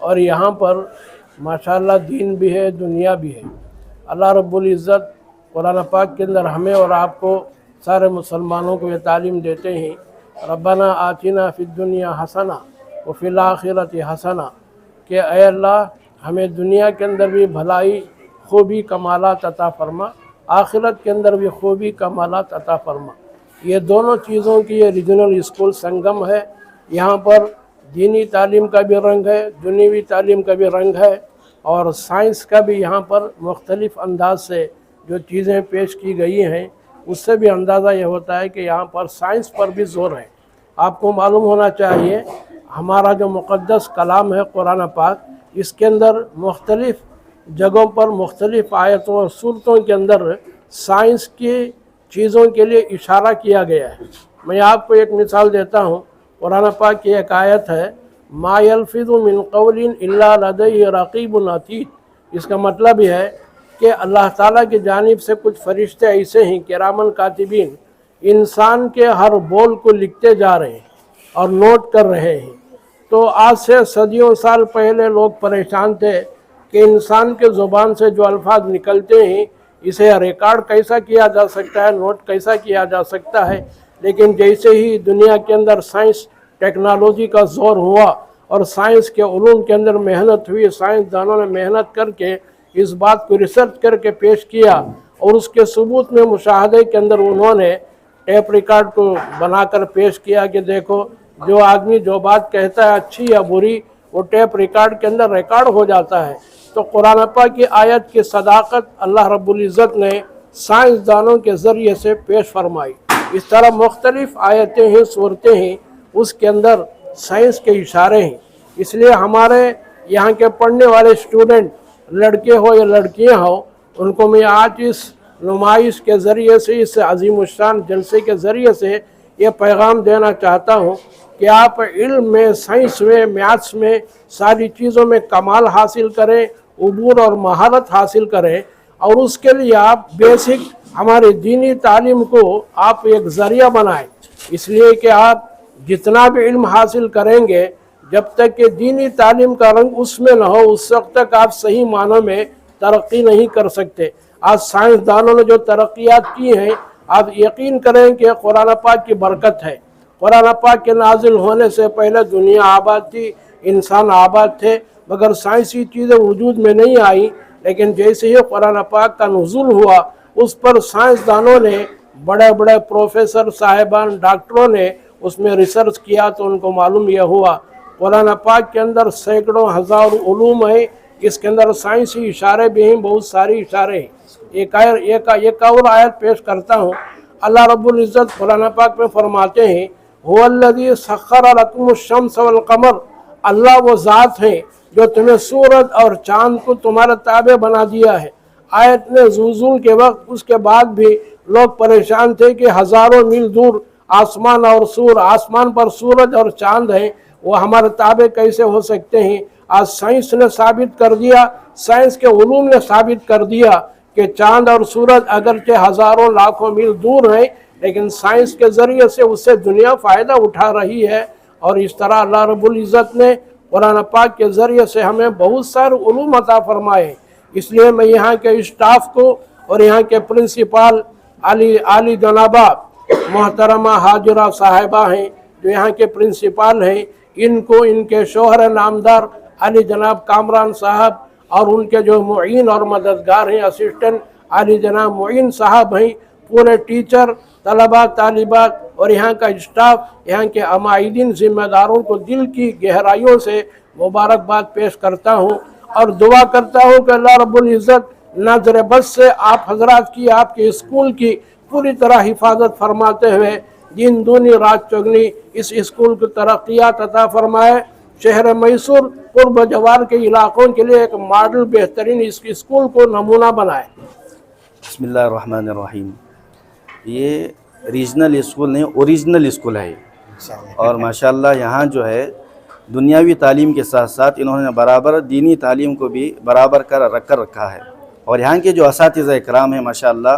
اور یہاں پر ماشاءاللہ دین بھی ہے دنیا بھی ہے۔ اللہ رب العزت قرآن پاک کے اندر ہمیں اور آپ کو سارے مسلمانوں کو یہ تعلیم دیتے ہیں، ربنا آتنا فی الدنیا حسنہ وفی الآخرۃ حسنہ، کہ اے اللہ ہمیں دنیا کے اندر بھی بھلائی خوبی کمالات عطا فرما، آخرت کے اندر بھی خوبی کمالات عطا فرما۔ یہ دونوں چیزوں کی یہ ریجنل اسکول سنگم ہے۔ یہاں پر دینی تعلیم کا بھی رنگ ہے، دنیوی تعلیم کا بھی رنگ ہے، اور سائنس کا بھی یہاں پر مختلف انداز سے جو چیزیں پیش کی گئی ہیں اس سے بھی اندازہ یہ ہوتا ہے کہ یہاں پر سائنس پر بھی زور ہے۔ آپ کو معلوم ہونا چاہیے ہمارا جو مقدس کلام ہے قرآن پاک، اس کے اندر مختلف جگہوں پر مختلف آیتوں اور صورتوں کے اندر سائنس کی چیزوں کے لیے اشارہ کیا گیا ہے۔ میں آپ کو ایک مثال دیتا ہوں، قرآن پاک کی ایک آیت ہے، ما یلفظ من قول الا لدیہ رقیب عتید۔ اس کا مطلب یہ ہے کہ اللہ تعالیٰ کی جانب سے کچھ فرشتے ایسے ہیں کرامن کاتبین، انسان کے ہر بول کو لکھتے جا رہے ہیں اور نوٹ کر رہے ہیں۔ تو آج سے صدیوں سال پہلے لوگ پریشان تھے کہ انسان کے زبان سے جو الفاظ نکلتے ہیں اسے ریکارڈ کیسا کیا جا سکتا ہے، نوٹ کیسا کیا جا سکتا ہے۔ لیکن جیسے ہی دنیا کے اندر سائنس ٹیکنالوجی کا زور ہوا اور سائنس کے علوم کے اندر محنت ہوئی، سائنسدانوں نے محنت کر کے اس بات کو ریسرچ کر کے پیش کیا، اور اس کے ثبوت میں مشاہدے کے اندر انہوں نے ٹیپ ریکارڈ کو بنا کر پیش کیا کہ دیکھو جو آدمی جو بات کہتا ہے اچھی یا بری وہ ٹیپ ریکارڈ کے اندر ریکارڈ ہو جاتا ہے۔ تو قرآن پاک کی آیت کی صداقت اللہ رب العزت نے سائنسدانوں کے ذریعے سے پیش فرمائی۔ اس طرح مختلف آیتیں ہیں، صورتیں ہیں، اس کے اندر سائنس کے اشارے ہیں۔ اس لیے ہمارے یہاں کے پڑھنے والے اسٹوڈنٹ، لڑکے ہو یا لڑکیاں ہو، ان کو میں آج اس نمائش کے ذریعے سے، اس عظیم الشان جلسے کے ذریعے سے یہ پیغام دینا چاہتا ہوں کہ آپ علم میں، سائنس میں، میتھس میں، ساری چیزوں میں کمال حاصل کریں، عبور اور مہارت حاصل کریں، اور اس کے لیے آپ بیسک ہمارے دینی تعلیم کو آپ ایک ذریعہ بنائیں۔ اس لیے کہ آپ جتنا بھی علم حاصل کریں گے، جب تک کہ دینی تعلیم کا رنگ اس میں نہ ہو، اس وقت تک آپ صحیح معنوں میں ترقی نہیں کر سکتے۔ آج سائنسدانوں نے جو ترقیات کی ہیں، آپ یقین کریں کہ قرآن پاک کی برکت ہے۔ قرآن پاک کے نازل ہونے سے پہلے دنیا آباد تھی، انسان آباد تھے، مگر سائنسی چیزیں وجود میں نہیں آئیں۔ لیکن جیسے ہی قرآن پاک کا نزول ہوا، اس پر سائنسدانوں نے، بڑے بڑے پروفیسر صاحبان، ڈاکٹروں نے اس میں ریسرچ کیا تو ان کو معلوم یہ ہوا قرآن پاک کے اندر سینکڑوں ہزار علوم ہیں، اس کے اندر سائنسی اشارے بھی ہیں، بہت ساری اشارے ہیں۔ ایک اور آیت پیش کرتا ہوں۔ اللہ رب العزت قرآن پاک میں فرماتے ہیں، هو الذی سخر لکم الشمس والقمر، اللہ وہ ذات ہے جو تمہیں سورج اور چاند کو تمہارا تابع بنا دیا ہے۔ آیت میں نزول کے وقت اس کے بعد بھی لوگ پریشان تھے کہ ہزاروں میل دور آسمان آسمان پر سورج اور چاند ہیں، وہ ہمارے تابع کیسے ہو سکتے ہیں؟ آج سائنس نے ثابت کر دیا، سائنس کے علوم نے ثابت کر دیا کہ چاند اور سورج اگرچہ ہزاروں لاکھوں میل دور ہیں، لیکن سائنس کے ذریعے سے اس سے دنیا فائدہ اٹھا رہی ہے۔ اور اس طرح اللہ رب العزت نے قرآن پاک کے ذریعے سے ہمیں بہت سارے علوم عطا فرمائے۔ اس لیے میں یہاں کے اسٹاف کو اور یہاں کے پرنسپال عالی جنابہ محترمہ حاجرہ صاحبہ ہیں جو یہاں کے پرنسپال ہیں، ان کو، ان کے شوہر نامدار علی جناب کامران صاحب، اور ان کے جو معین اور مددگار ہیں، اسسٹنٹ علی جناب معین صاحب ہیں، پورے ٹیچر، طلباء، طالبات اور یہاں کا اسٹاف، یہاں کے عمائدین، ذمہ داروں کو دل کی گہرائیوں سے مبارکباد پیش کرتا ہوں، اور دعا کرتا ہوں کہ اللہ رب العزت نظر بد سے آپ حضرات کی، آپ کے اسکول کی پوری طرح حفاظت فرماتے ہوئے دن دونی رات چگنی اس اسکول کو ترقیات عطا فرمائے۔ شہر میسور قرب جوار کے علاقوں کے لیے ایک ماڈل بہترین اس اسکول کو نمونہ بنائے۔ بسم اللہ الرحمن الرحیم۔ یہ ریجنل اسکول نہیں، اوریجنل اسکول ہے، اور ماشاءاللہ یہاں جو ہے دنیاوی تعلیم کے ساتھ ساتھ انہوں نے برابر دینی تعلیم کو بھی برابر کر رکھا ہے، اور یہاں کے جو اساتذہ اکرام ہیں ماشاءاللہ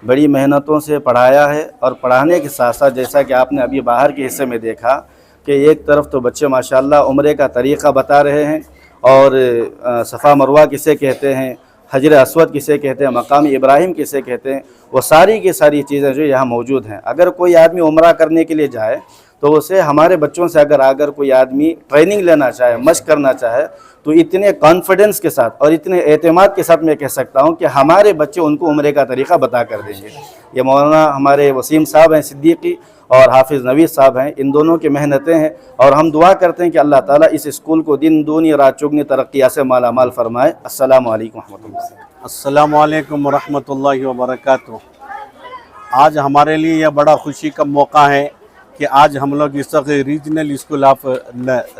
بڑی محنتوں سے پڑھایا ہے، اور پڑھانے کے ساتھ ساتھ جیسا کہ آپ نے ابھی باہر کے حصے میں دیکھا کہ ایک طرف تو بچے ماشاءاللہ عمرے کا طریقہ بتا رہے ہیں، اور صفا مروہ کسے کہتے ہیں، حجر اسود کسے کہتے ہیں، مقام ابراہیم کسے کہتے ہیں، وہ ساری کی ساری چیزیں جو یہاں موجود ہیں۔ اگر کوئی آدمی عمرہ کرنے کے لیے جائے تو اسے ہمارے بچوں سے اگر کوئی آدمی ٹریننگ لینا چاہے، مشق کرنا چاہے، تو اتنے کانفیڈنس کے ساتھ اور اتنے اعتماد کے ساتھ میں کہہ سکتا ہوں کہ ہمارے بچے ان کو عمرے کا طریقہ بتا کر دیں گے۔ یہ مولانا ہمارے وسیم صاحب ہیں صدیقی اور حافظ نوید صاحب ہیں، ان دونوں کی محنتیں ہیں، اور ہم دعا کرتے ہیں کہ اللہ تعالیٰ اس اسکول کو دن دونی رات چگنی ترقیات سے مالا مال فرمائے۔ السلام علیکم ورحمۃ اللہ۔ السلام علیکم ورحمۃ اللہ وبرکاتہ۔ آج ہمارے لیے یہ بڑا خوشی کا موقع ہے کہ آج ہم لوگ اس وقت ریجنل اسکول آف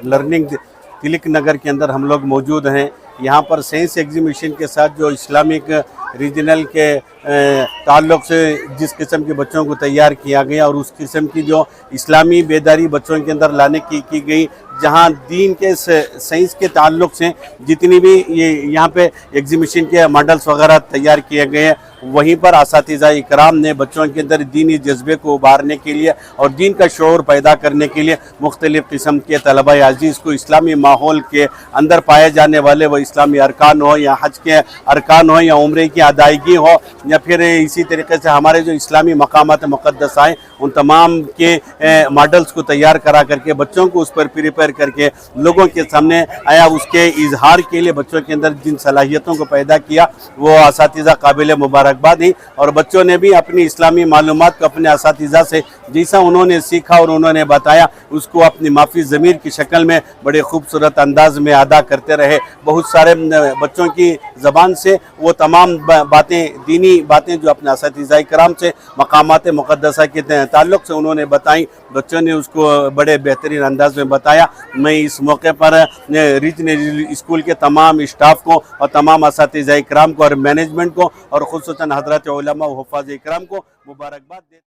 لرننگ تلک نگر کے اندر ہم لوگ موجود ہیں۔ یہاں پر سائنس ایگزیبیشن کے ساتھ جو اسلامک ریجنل کے تعلق سے جس قسم کے بچوں کو تیار کیا گیا اور اس قسم کی جو اسلامی بیداری بچوں کے اندر لانے کی گئی، جہاں دین کے سائنس کے تعلق سے جتنی بھی یہاں پہ ایگزیبیشن کے ماڈلز وغیرہ تیار کیے گئے ہیں، وہیں پر اساتذہ اکرام نے بچوں کے اندر دینی جذبے کو ابھارنے کے لیے اور دین کا شعور پیدا کرنے کے لیے مختلف قسم کے طلبہ عزیز کو اسلامی ماحول کے اندر پائے جانے والے وہ اسلامی ارکان ہو یا حج کے ارکان ہو یا عمرے کی ادائیگی ہو یا پھر اسی طریقے سے ہمارے جو اسلامی مقامات مقدسہ ہیں، ان تمام کے ماڈلز کو تیار کرا کر کے بچوں کو اس پر پریپیئر کر کے لوگوں کے سامنے آیا، اس کے اظہار کے لیے بچوں کے اندر جن صلاحیتوں کو پیدا کیا وہ اساتذہ قابل مبارکباد ہیں، اور بچوں نے بھی اپنی اسلامی معلومات کو اپنے اساتذہ سے جیسا انہوں نے سیکھا اور انہوں نے بتایا اس کو اپنی مافی ضمیر کی شکل میں بڑے خوبصورت انداز میں ادا کرتے رہے۔ بہت سارے بچوں کی زبان سے وہ تمام باتیں، دینی باتیں جو اپنے اساتذہ کرام سے مقامات مقدسہ کے تعلق سے انہوں نے بتائیں، بچوں نے اس کو بڑے بہترین انداز میں بتایا۔ میں اس موقع پر ریجنل اسکول کے تمام اسٹاف کو اور تمام اساتذہ کرام کو اور مینجمنٹ کو اور خصوصاً حضرات علماء و حفاظ کرام کو مبارکباد دیتا ہوں۔